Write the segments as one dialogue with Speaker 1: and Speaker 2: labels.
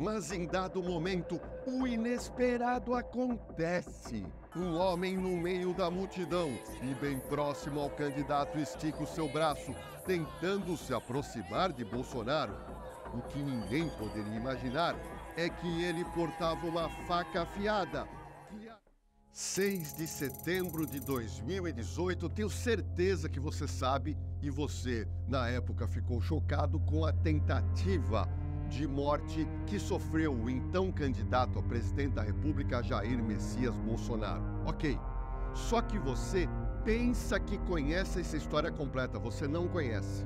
Speaker 1: Mas em dado momento, o inesperado acontece. Um homem no meio da multidão e bem próximo ao candidato estica o seu braço, tentando se aproximar de Bolsonaro. O que ninguém poderia imaginar é que ele portava uma faca afiada. 6 de setembro de 2018, tenho certeza que você sabe, e você, na época, ficou chocado com a tentativa de morte que sofreu o então candidato a presidente da República, Jair Messias Bolsonaro. Ok, só que você pensa que conhece essa história completa, você não conhece.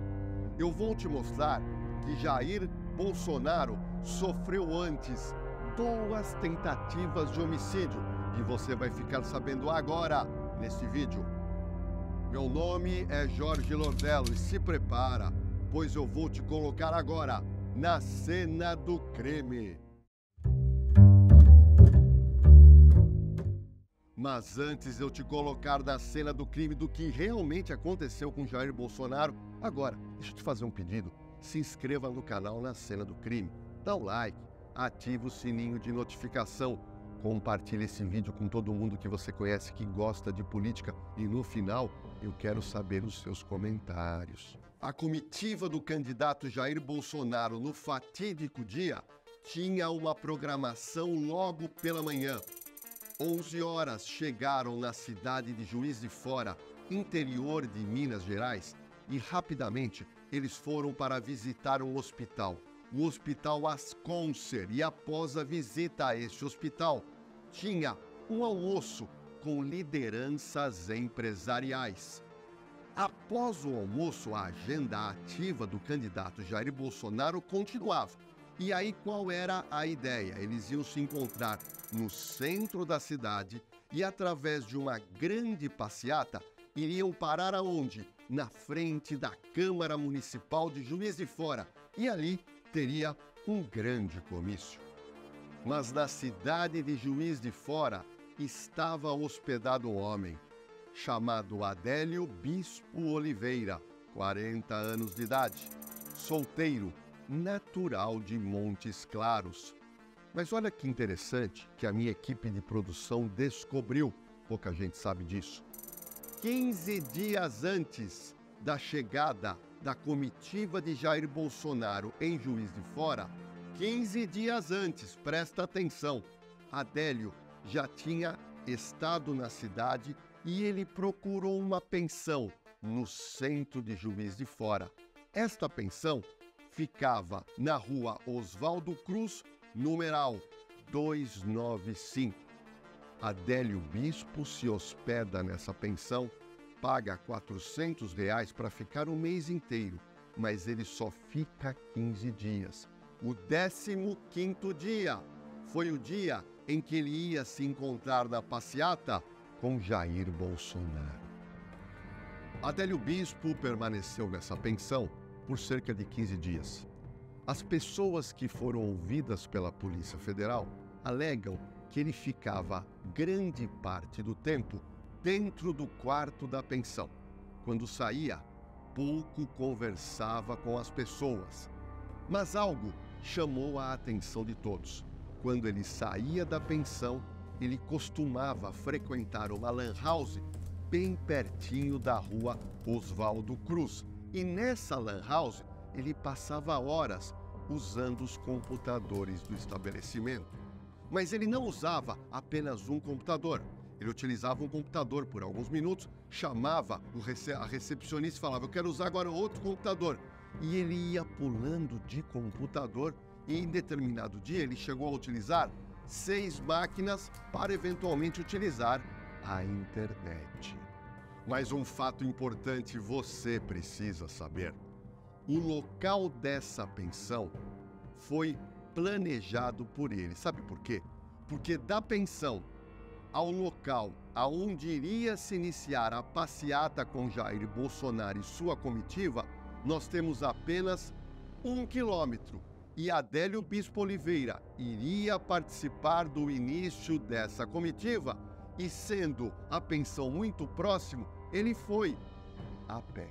Speaker 1: Eu vou te mostrar que Jair Bolsonaro sofreu antes 2 tentativas de homicídio e você vai ficar sabendo agora neste vídeo. Meu nome é Jorge Lordello e se prepara, pois eu vou te colocar agora na cena do crime. Mas antes de eu te colocar na cena do crime do que realmente aconteceu com Jair Bolsonaro, agora, deixa eu te fazer um pedido. Se inscreva no canal Na Cena do Crime, dá um like, ativa o sininho de notificação, compartilhe esse vídeo com todo mundo que você conhece que gosta de política e no final eu quero saber os seus comentários. A comitiva do candidato Jair Bolsonaro no fatídico dia tinha uma programação logo pela manhã. 11 horas chegaram na cidade de Juiz de Fora, interior de Minas Gerais, e rapidamente eles foram para visitar um hospital, o Hospital Asconcer, e após a visita a este hospital, tinha um almoço com lideranças empresariais. Após o almoço, a agenda ativa do candidato Jair Bolsonaro continuava. E aí qual era a ideia? Eles iam se encontrar no centro da cidade e através de uma grande passeata iriam parar aonde? Na frente da Câmara Municipal de Juiz de Fora. E ali teria um grande comício. Mas na cidade de Juiz de Fora estava hospedado um homem chamado Adélio Bispo Oliveira, 40 anos de idade, solteiro, natural de Montes Claros. Mas olha que interessante que a minha equipe de produção descobriu, pouca gente sabe disso. 15 dias antes da chegada da comitiva de Jair Bolsonaro em Juiz de Fora, 15 dias antes, presta atenção, Adélio já tinha estado na cidade e ele procurou uma pensão no centro de Juiz de Fora. Esta pensão ficava na rua Oswaldo Cruz, numeral 295. Adélio Bispo se hospeda nessa pensão, paga R$ 400 para ficar um mês inteiro, mas ele só fica 15 dias. O 15º dia foi o dia em que ele ia se encontrar na passeata com Jair Bolsonaro. Adélio Bispo permaneceu nessa pensão por cerca de 15 dias. As pessoas que foram ouvidas pela Polícia Federal alegam que ele ficava grande parte do tempo dentro do quarto da pensão. Quando saía, pouco conversava com as pessoas. Mas algo chamou a atenção de todos. Quando ele saía da pensão, ele costumava frequentar uma lan house bem pertinho da rua Oswaldo Cruz. E nessa lan house, ele passava horas usando os computadores do estabelecimento. Mas ele não usava apenas um computador. Ele utilizava um computador por alguns minutos, chamava a recepcionista e falava: eu quero usar agora outro computador. E ele ia pulando de computador e em determinado dia ele chegou a utilizar 6 máquinas para eventualmente utilizar a internet. Mas um fato importante você precisa saber. O local dessa pensão foi planejado por ele. Sabe por quê? Porque da pensão ao local aonde iria se iniciar a passeata com Jair Bolsonaro e sua comitiva, nós temos apenas 1 quilômetro. E Adélio Bispo Oliveira iria participar do início dessa comitiva e, sendo a pensão muito próximo, ele foi a pé.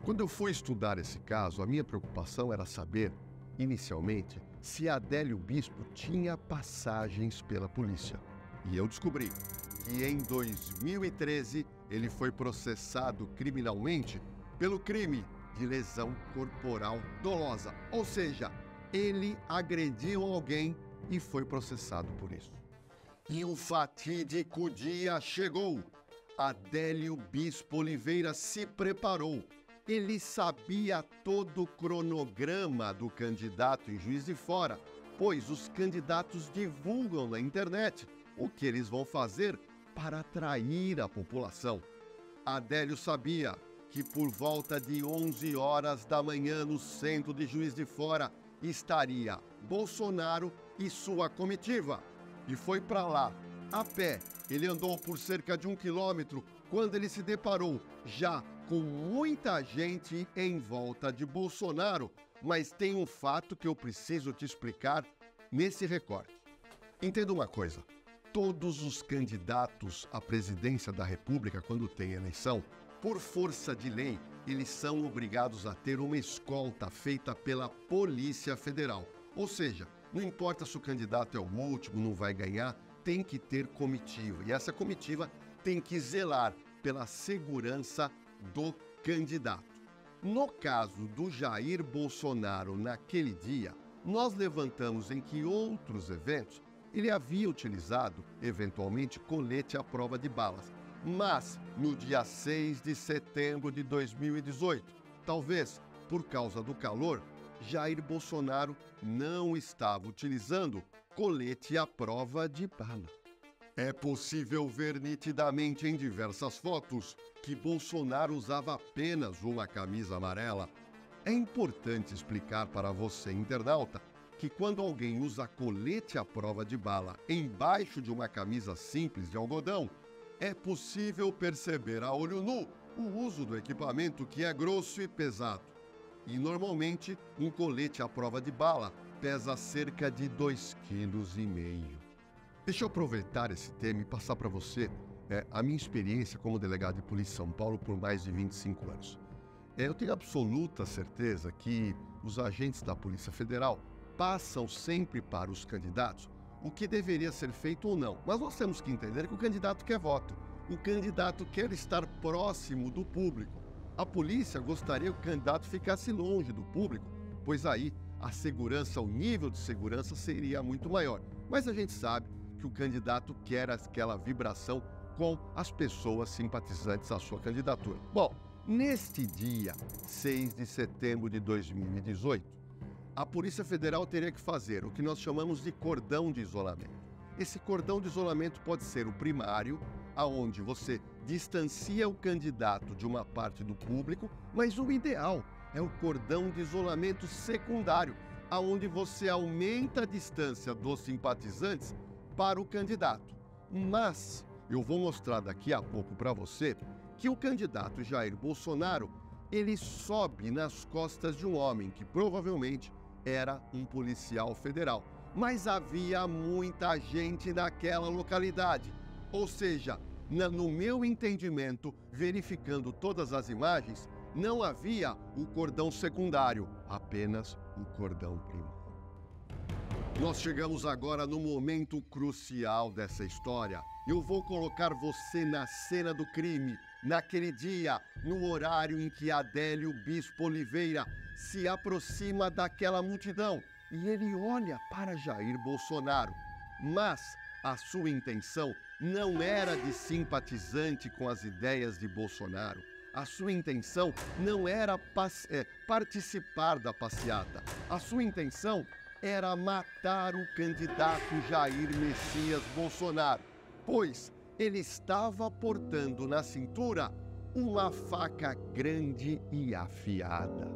Speaker 1: Quando eu fui estudar esse caso, a minha preocupação era saber, inicialmente, se Adélio Bispo tinha passagens pela polícia. E eu descobri que em 2013 ele foi processado criminalmente pelo crime de lesão corporal dolosa. Ou seja, ele agrediu alguém e foi processado por isso. E o fatídico dia chegou. Adélio Bispo Oliveira se preparou. Ele sabia todo o cronograma do candidato em Juiz de Fora, pois os candidatos divulgam na internet o que eles vão fazer para atrair a população. Adélio sabia que por volta de 11 horas da manhã no centro de Juiz de Fora estaria Bolsonaro e sua comitiva. E foi para lá, a pé. Ele andou por cerca de 1 quilômetro quando ele se deparou já com muita gente em volta de Bolsonaro. Mas tem um fato que eu preciso te explicar nesse recorte. Entenda uma coisa. Todos os candidatos à presidência da República, quando tem eleição, por força de lei, eles são obrigados a ter uma escolta feita pela Polícia Federal. Ou seja, não importa se o candidato é o último, não vai ganhar, tem que ter comitiva. E essa comitiva tem que zelar pela segurança do candidato. No caso do Jair Bolsonaro naquele dia, nós levantamos em que outros eventos ele havia utilizado, eventualmente, colete à prova de balas. Mas, no dia 6 de setembro de 2018, talvez por causa do calor, Jair Bolsonaro não estava utilizando colete à prova de bala. É possível ver nitidamente em diversas fotos que Bolsonaro usava apenas uma camisa amarela. É importante explicar para você, internauta, que quando alguém usa colete à prova de bala embaixo de uma camisa simples de algodão, é possível perceber a olho nu o uso do equipamento que é grosso e pesado. E normalmente um colete à prova de bala pesa cerca de 2,5 kg. Deixa eu aproveitar esse tema e passar para você a minha experiência como delegado de polícia em São Paulo por mais de 25 anos. Eu tenho absoluta certeza que os agentes da Polícia Federal passam sempre para os candidatos o que deveria ser feito ou não. Mas nós temos que entender que o candidato quer voto. O candidato quer estar próximo do público. A polícia gostaria que o candidato ficasse longe do público, pois aí a segurança, o nível de segurança seria muito maior. Mas a gente sabe que o candidato quer aquela vibração com as pessoas simpatizantes à sua candidatura. Bom, neste dia, 6 de setembro de 2018, a Polícia Federal teria que fazer o que nós chamamos de cordão de isolamento. Esse cordão de isolamento pode ser o primário, aonde você distancia o candidato de uma parte do público, mas o ideal é o cordão de isolamento secundário, aonde você aumenta a distância dos simpatizantes para o candidato. Mas eu vou mostrar daqui a pouco para você que o candidato Jair Bolsonaro, ele sobe nas costas de um homem que provavelmente era um policial federal. Mas havia muita gente naquela localidade. Ou seja, no meu entendimento, verificando todas as imagens, não havia o cordão secundário, apenas o cordão primário. Nós chegamos agora no momento crucial dessa história. Eu vou colocar você na cena do crime, naquele dia, no horário em que Adélio Bispo Oliveira se aproxima daquela multidão e ele olha para Jair Bolsonaro. Mas a sua intenção não era de simpatizante com as ideias de Bolsonaro. A sua intenção não era participar da passeata. A sua intenção era matar o candidato Jair Messias Bolsonaro, pois ele estava portando na cintura uma faca grande e afiada.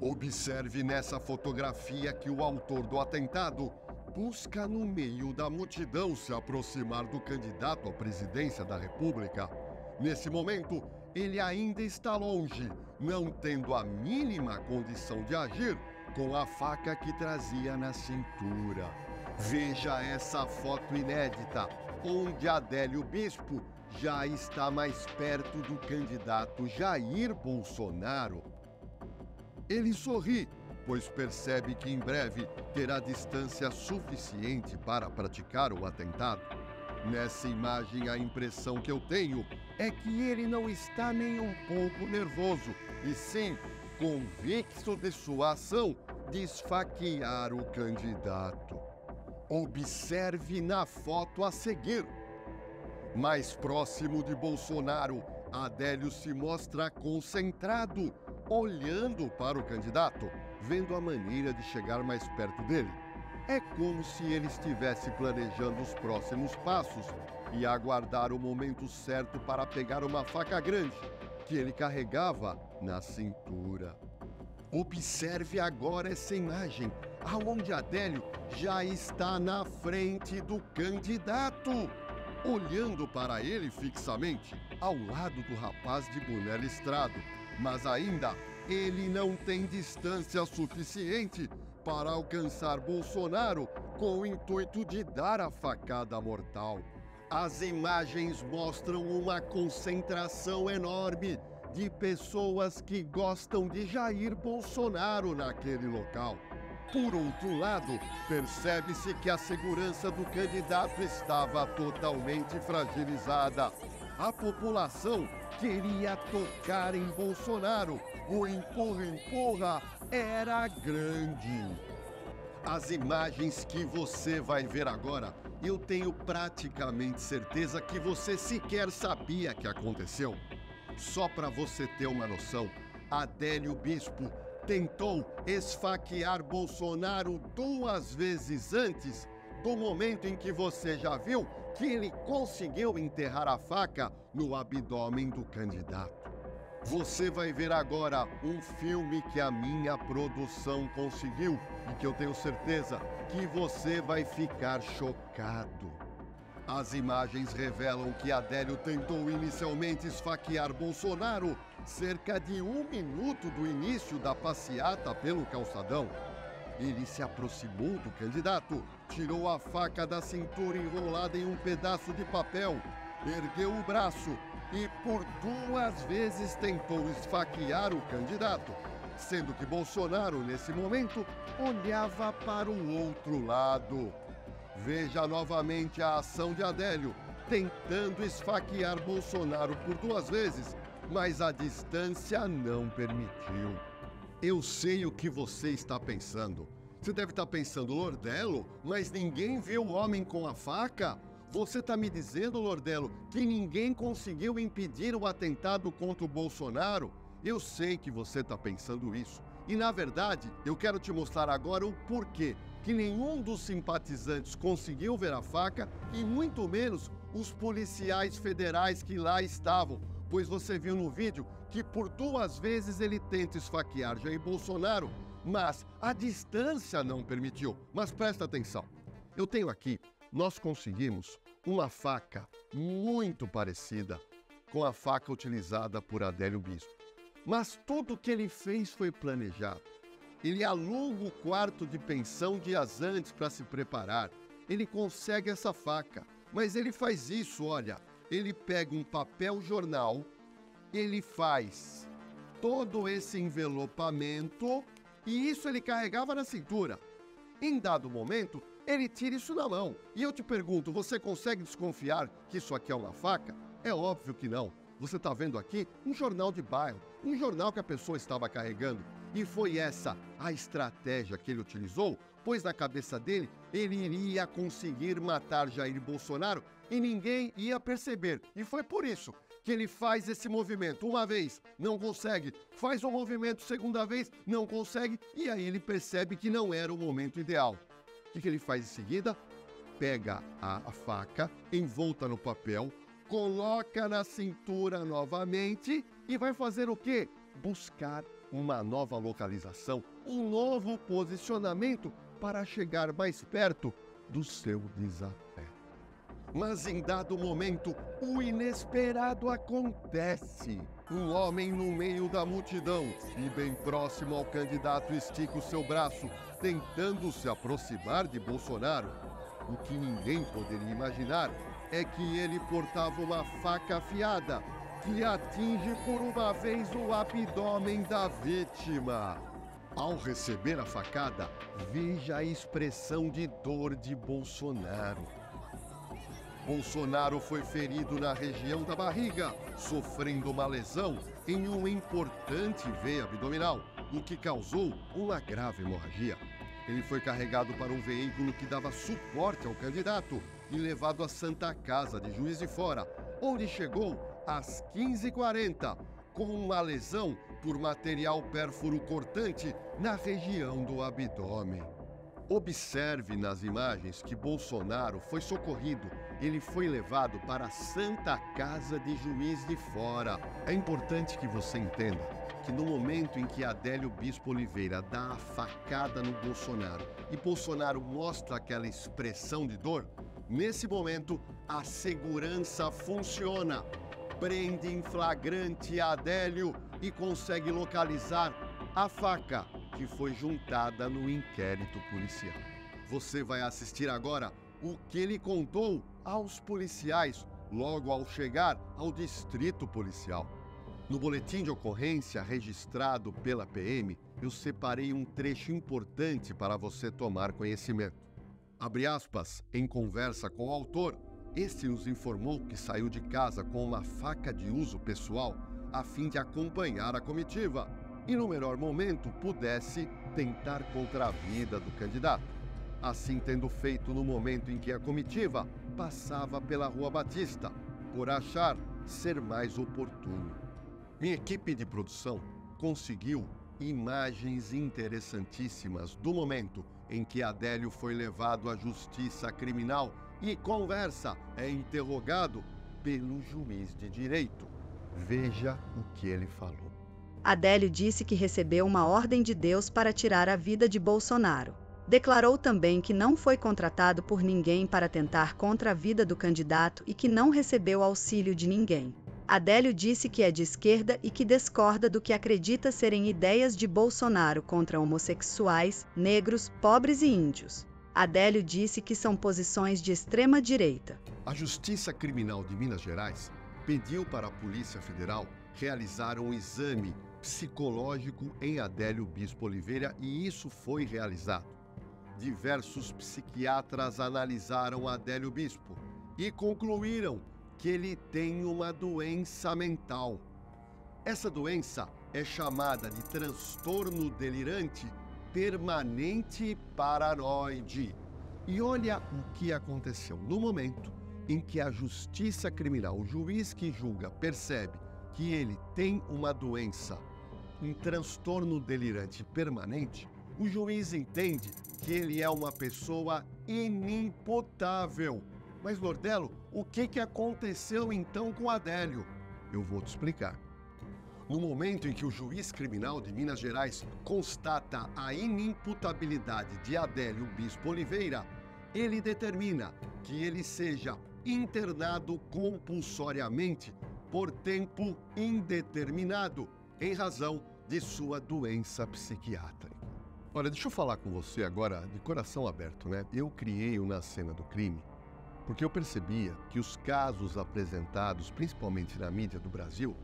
Speaker 1: Observe nessa fotografia que o autor do atentado busca no meio da multidão se aproximar do candidato à presidência da República. Nesse momento, ele ainda está longe, não tendo a mínima condição de agir com a faca que trazia na cintura. Veja essa foto inédita, onde Adélio Bispo já está mais perto do candidato Jair Bolsonaro. Ele sorri, pois percebe que em breve terá distância suficiente para praticar o atentado. Nessa imagem, a impressão que eu tenho é que ele não está nem um pouco nervoso, e sim convicto de sua ação de esfaquear o candidato. Observe na foto a seguir. Mais próximo de Bolsonaro, Adélio se mostra concentrado, olhando para o candidato, vendo a maneira de chegar mais perto dele. É como se ele estivesse planejando os próximos passos e aguardar o momento certo para pegar uma faca grande que ele carregava na cintura. Observe agora essa imagem, aonde Adélio já está na frente do candidato, olhando para ele fixamente, ao lado do rapaz de boné listrado, mas ainda ele não tem distância suficiente para alcançar Bolsonaro com o intuito de dar a facada mortal. As imagens mostram uma concentração enorme de pessoas que gostam de Jair Bolsonaro naquele local. Por outro lado, percebe-se que a segurança do candidato estava totalmente fragilizada. A população queria tocar em Bolsonaro. O empurra-empurra era grande. As imagens que você vai ver agora, eu tenho praticamente certeza que você sequer sabia que aconteceu. Só para você ter uma noção, Adélio Bispo tentou esfaquear Bolsonaro 2 vezes antes do momento em que você já viu que ele conseguiu enterrar a faca no abdômen do candidato. Você vai ver agora um filme que a minha produção conseguiu e que eu tenho certeza que você vai ficar chocado. As imagens revelam que Adélio tentou inicialmente esfaquear Bolsonaro cerca de 1 minuto do início da passeata pelo calçadão. Ele se aproximou do candidato, tirou a faca da cintura enrolada em um pedaço de papel, ergueu o braço e por 2 vezes tentou esfaquear o candidato, sendo que Bolsonaro, nesse momento, olhava para o outro lado. Veja novamente a ação de Adélio, tentando esfaquear Bolsonaro por 2 vezes, mas a distância não permitiu. Eu sei o que você está pensando. Você deve estar pensando, Lordelo, mas ninguém viu o homem com a faca? Você está me dizendo, Lordelo, que ninguém conseguiu impedir o atentado contra o Bolsonaro? Eu sei que você está pensando isso. E, na verdade, eu quero te mostrar agora o porquê que nenhum dos simpatizantes conseguiu ver a faca e muito menos os policiais federais que lá estavam, pois você viu no vídeo que por 2 vezes ele tenta esfaquear Jair Bolsonaro, mas a distância não permitiu. Mas presta atenção, eu tenho aqui, nós conseguimos uma faca muito parecida com a faca utilizada por Adélio Bispo. Mas tudo o que ele fez foi planejado. Ele aluga o quarto de pensão dias antes para se preparar. Ele consegue essa faca, mas ele faz isso, olha, ele pega um papel jornal, ele faz todo esse envelopamento e isso ele carregava na cintura. Em dado momento, ele tira isso na mão. E eu te pergunto, você consegue desconfiar que isso aqui é uma faca? É óbvio que não. Você está vendo aqui um jornal de bairro, um jornal que a pessoa estava carregando. E foi essa a estratégia que ele utilizou, pois na cabeça dele, ele iria conseguir matar Jair Bolsonaro e ninguém ia perceber. E foi por isso que ele faz esse movimento. Uma vez, não consegue. Faz um movimento, segunda vez, não consegue. E aí ele percebe que não era o momento ideal. O que ele faz em seguida? Pega a faca, envolta no papel, coloca na cintura novamente e vai fazer o quê? Buscar uma nova localização, um novo posicionamento para chegar mais perto do seu desafeto. Mas em dado momento, o inesperado acontece. Um homem no meio da multidão e bem próximo ao candidato estica o seu braço, tentando se aproximar de Bolsonaro. O que ninguém poderia imaginar é que ele portava uma faca afiada que atinge por uma vez o abdômen da vítima. Ao receber a facada, veja a expressão de dor de Bolsonaro. Bolsonaro foi ferido na região da barriga, sofrendo uma lesão em uma importante veia abdominal, o que causou uma grave hemorragia. Ele foi carregado para um veículo que dava suporte ao candidato e levado à Santa Casa de Juiz de Fora, onde chegou às 15h40, com uma lesão por material pérfuro cortante na região do abdômen. Observe nas imagens que Bolsonaro foi socorrido. Ele foi levado para a Santa Casa de Juiz de Fora. É importante que você entenda que no momento em que Adélio Bispo Oliveira dá a facada no Bolsonaro e Bolsonaro mostra aquela expressão de dor, nesse momento a segurança funciona. Prende em flagrante Adélio e consegue localizar a faca que foi juntada no inquérito policial. Você vai assistir agora o que ele contou aos policiais logo ao chegar ao distrito policial. No boletim de ocorrência registrado pela PM, eu separei um trecho importante para você tomar conhecimento. Abre aspas, em conversa com o autor, este nos informou que saiu de casa com uma faca de uso pessoal a fim de acompanhar a comitiva e, no melhor momento, pudesse tentar contra a vida do candidato. Assim, tendo feito no momento em que a comitiva passava pela Rua Batista, por achar ser mais oportuno. Minha equipe de produção conseguiu imagens interessantíssimas do momento em que Adélio foi levado à justiça criminal e conversa é interrogado pelo juiz de direito. Veja o que ele falou.
Speaker 2: Adélio disse que recebeu uma ordem de Deus para tirar a vida de Bolsonaro. Declarou também que não foi contratado por ninguém para tentar contra a vida do candidato e que não recebeu auxílio de ninguém. Adélio disse que é de esquerda e que discorda do que acredita serem ideias de Bolsonaro contra homossexuais, negros, pobres e índios. Adélio disse que são posições de extrema-direita.
Speaker 1: A Justiça Criminal de Minas Gerais pediu para a Polícia Federal realizar um exame psicológico em Adélio Bispo Oliveira e isso foi realizado. Diversos psiquiatras analisaram Adélio Bispo e concluíram que ele tem uma doença mental. Essa doença é chamada de transtorno delirante permanente paranoide. E olha o que aconteceu no momento em que a Justiça Criminal, o juiz que julga, percebe que ele tem uma doença, um transtorno delirante permanente, o juiz entende que ele é uma pessoa inimputável. Mas, Lordelo, o que aconteceu então com Adélio? Eu vou te explicar. No momento em que o juiz criminal de Minas Gerais constata a inimputabilidade de Adélio Bispo Oliveira, ele determina que ele seja internado compulsoriamente por tempo indeterminado, em razão de sua doença psiquiátrica. Olha, deixa eu falar com você agora de coração aberto, né? Eu criei o Na Cena do Crime porque eu percebia que os casos apresentados, principalmente na mídia do Brasil,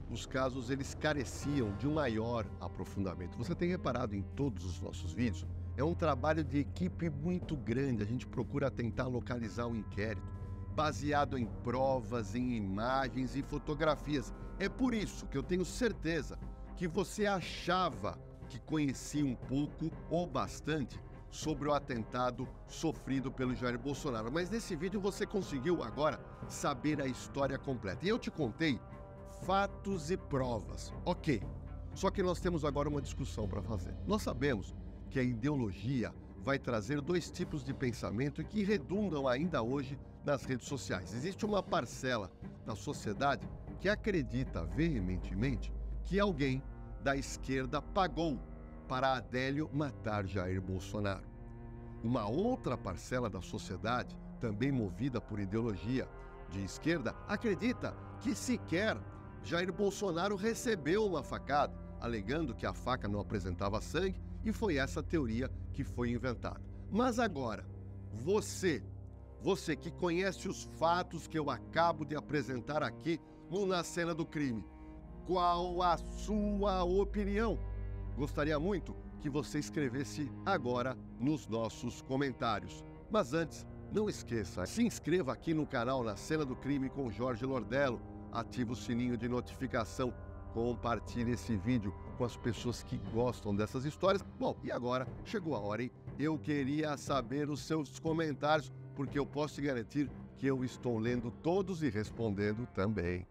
Speaker 1: os casos eles careciam de um maior aprofundamento. Você tem reparado em todos os nossos vídeos, é um trabalho de equipe muito grande, a gente procura tentar localizar o inquérito, baseado em provas, em imagens e fotografias. É por isso que eu tenho certeza que você achava que conhecia um pouco ou bastante sobre o atentado sofrido pelo Jair Bolsonaro. Mas nesse vídeo você conseguiu agora saber a história completa. E eu te contei fatos e provas. Ok, só que nós temos agora uma discussão para fazer. Nós sabemos que a ideologia vai trazer dois tipos de pensamento que redundam ainda hoje nas redes sociais. Existe uma parcela da sociedade que acredita veementemente que alguém da esquerda pagou para Adélio matar Jair Bolsonaro. Uma outra parcela da sociedade, também movida por ideologia de esquerda, acredita que sequer Jair Bolsonaro recebeu uma facada, alegando que a faca não apresentava sangue, e foi essa teoria que foi inventada. Mas agora, você que conhece os fatos que eu acabo de apresentar aqui no Na Cena do Crime, qual a sua opinião? Gostaria muito que você escrevesse agora nos nossos comentários. Mas antes, não esqueça, se inscreva aqui no canal Na Cena do Crime com Jorge Lordello, ative o sininho de notificação, compartilhe esse vídeo com as pessoas que gostam dessas histórias. Bom, e agora chegou a hora, hein? Eu queria saber os seus comentários, porque eu posso te garantir que eu estou lendo todos e respondendo também.